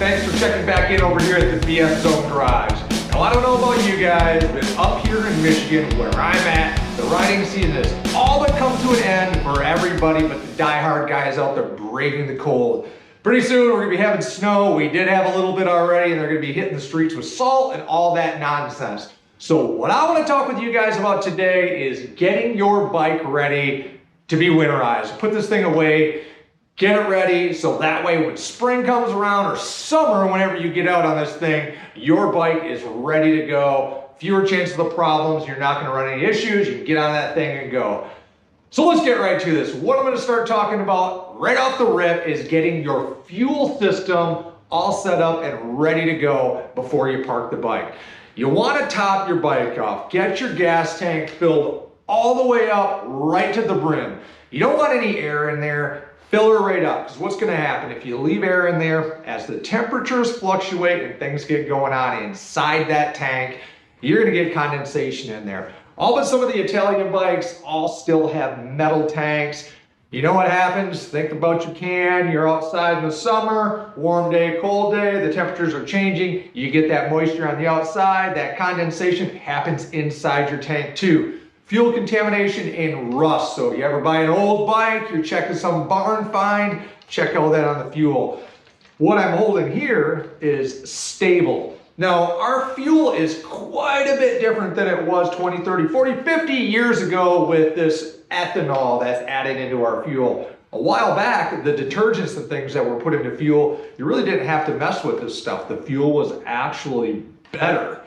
thanks for checking back in over here at the BS Zone Garage. Now I don't know about you guys, but up here in Michigan, where I'm at, the riding season has all but come to an end for everybody but the die-hard guys out there braving the cold. Pretty soon we're gonna be having snow. We did have a little bit already, and they're gonna be hitting the streets with salt and all that nonsense. So what I wanna talk with you guys about today is getting your bike ready to be winterized. Put this thing away, get it ready, so that way when spring comes around or summer, whenever you get out on this thing, your bike is ready to go. Fewer chances of problems, you're not gonna run any issues, you can get on that thing and go. So let's get right to this. What I'm gonna start talking about right off the rip is getting your fuel system all set up and ready to go before you park the bike. You wanna top your bike off. Get your gas tank filled all the way up right to the brim. You don't want any air in there. Fill her right up, because what's gonna happen if you leave air in there, as the temperatures fluctuate and things get going on inside that tank, you're gonna get condensation in there. All but some of the Italian bikes all still have metal tanks. You know what happens? Think about your can, you're outside in the summer, warm day, cold day, the temperatures are changing, you get that moisture on the outside, that condensation happens inside your tank too. Fuel contamination and rust. So if you ever buy an old bike, you're checking some barn find, check all that on the fuel. What I'm holding here is Stabil. Now, our fuel is quite a bit different than it was 20, 30, 40, 50 years ago with this ethanol that's added into our fuel. A while back, the detergents and things that were put into fuel, you really didn't have to mess with this stuff. The fuel was actually better.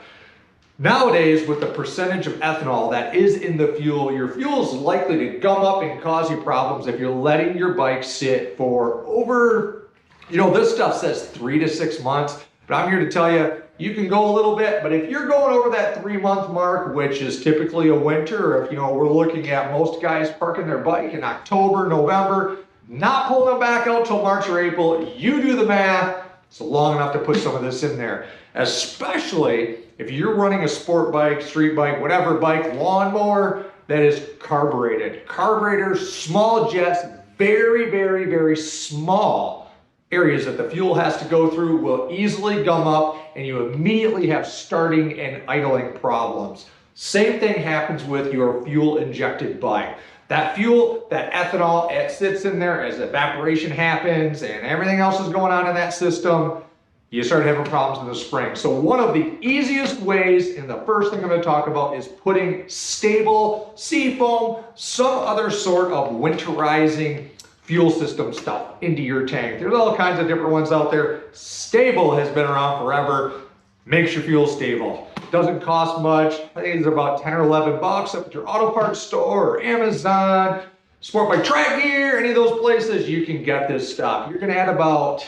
Nowadays, with the percentage of ethanol that is in the fuel, your fuel is likely to gum up and cause you problems if you're letting your bike sit for over, this stuff says 3 to 6 months, but I'm here to tell you, you can go a little bit, but if you're going over that 3-month mark, which is typically a winter, if we're looking at most guys parking their bike in October, November, not pulling them back out till March or April, you do the math, it's long enough to put some of this in there, especially if you're running a sport bike, street bike, whatever bike, lawnmower that is carbureted. Carburetors, small jets, very, very, very small areas that the fuel has to go through will easily gum up and you immediately have starting and idling problems. Same thing happens with your fuel injected bike. That fuel, that ethanol, it sits in there as evaporation happens and everything else is going on in that system. You start having problems in the spring. So one of the easiest ways, and the first thing I'm going to talk about, is putting Stabil, Seafoam, some other sort of winterizing fuel system stuff into your tank. There's all kinds of different ones out there. Stabil has been around forever. Makes your fuel stable. Doesn't cost much. I think it's about 10 or 11 bucks up at your auto parts store or Amazon, Sport Bike Track Gear, any of those places, you can get this stuff. You're going to add about,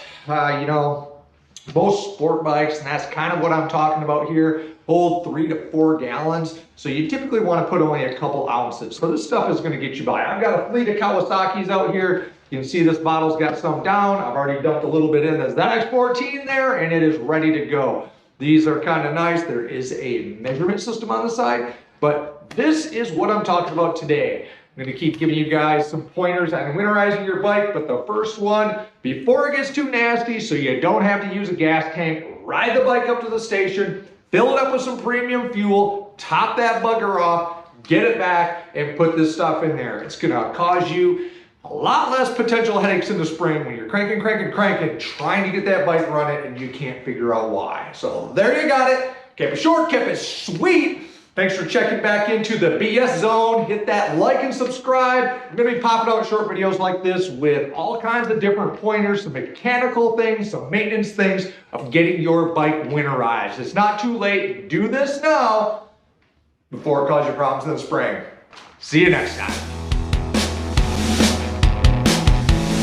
most sport bikes, and that's kind of what I'm talking about here, hold 3 to 4 gallons. So you typically want to put only a couple ounces. So this stuff is going to get you by. I've got a fleet of Kawasaki's out here. You can see this bottle's got some down. I've already dumped a little bit in. There's that X14 there, and it is ready to go. These are kind of nice. There is a measurement system on the side, but this is what I'm talking about today. I'm going to keep giving you guys some pointers on winterizing your bike, but the first one, before it gets too nasty, so you don't have to use a gas tank, ride the bike up to the station, fill it up with some premium fuel, top that bugger off, get it back, and put this stuff in there. It's going to cause you a lot less potential headaches in the spring when you're cranking, trying to get that bike running, and you can't figure out why. So there you got it. Kept it short, kept it sweet. Thanks for checking back into the BS Zone. Hit that like and subscribe. I'm going to be popping out short videos like this with all kinds of different pointers, some mechanical things, some maintenance things of getting your bike winterized. It's not too late. Do this now before it causes you problems in the spring. See you next time.